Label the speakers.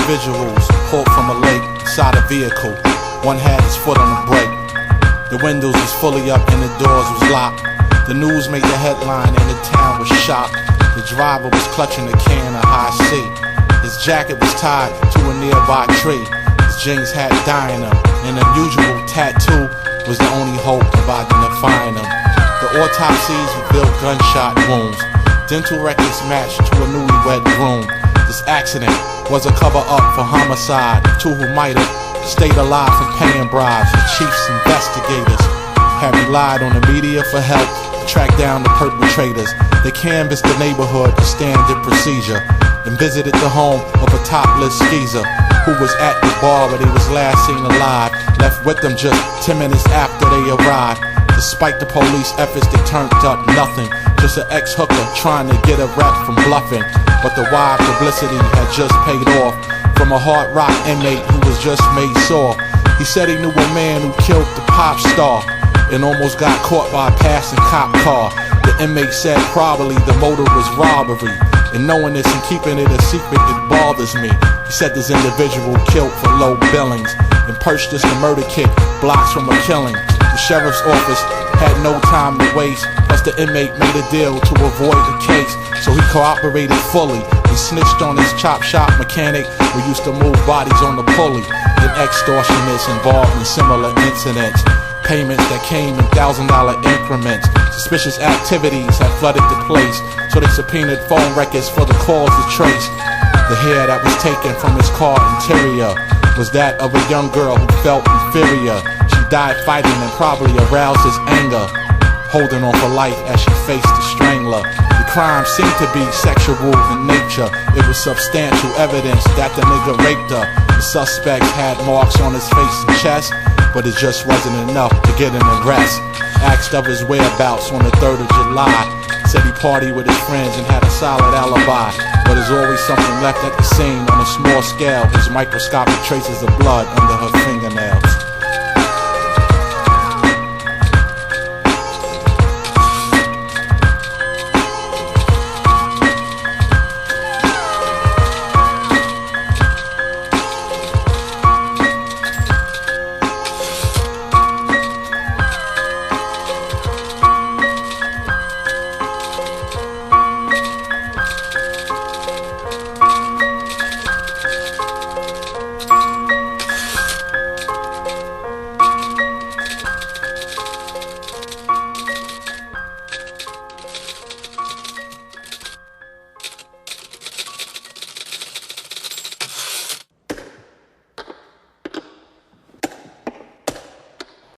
Speaker 1: individuals pulled from a lake inside a vehicle. One had his foot on the brake. The windows was fully up and the doors was locked. The news made the headline and the town was shocked. The driver was clutching a can of high C. His jacket was tied to a nearby tree. His jeans had dye in them. An unusual tattoo was the only hope of identifying him. The autopsies revealed gunshot wounds. Dental records matched to a newlywed groom. This accident was a cover-up for homicide. Two who might have stayed alive from paying bribes. The chief's investigators had relied on the media for help to track down the perpetrators. They canvassed the neighborhood for standard procedure and visited the home of a topless skeezer who was at the bar where he was last seen alive. Left with them just 10 minutes after they arrived. Despite the police efforts, they turned up nothing. Just an ex-hooker trying to get a rep from bluffing. But the wide publicity had just paid off from a hard rock inmate who was just made sore. He said he knew a man who killed the pop star and almost got caught by a passing cop car. The inmate said probably the motive was robbery. And knowing this and keeping it a secret, it bothers me. He said this individual killed for low billings and purchased a murder kit blocks from a killing. The sheriff's office had no time to waste, plus the inmate made a deal to avoid the case. So he cooperated fully and snitched on his chop shop mechanic who used to move bodies on the pulley. And extortionists involved in similar incidents. Payments that came in $1,000 increments. Suspicious activities had flooded the place, so they subpoenaed phone records for the calls to trace. The hair that was taken from his car interior was that of a young girl who felt inferior. She died fighting and probably aroused his anger, holding on for life as she faced the strangler. The crime seemed to be sexual in nature. It was substantial evidence that the nigga raped her. The suspects had marks on his face and chest, but it just wasn't enough to get an arrest. Asked of his whereabouts on the 3rd of July. Said he partied with his friends and had a solid alibi. But there's always something left at the scene on a small scale. His microscopic traces of blood under her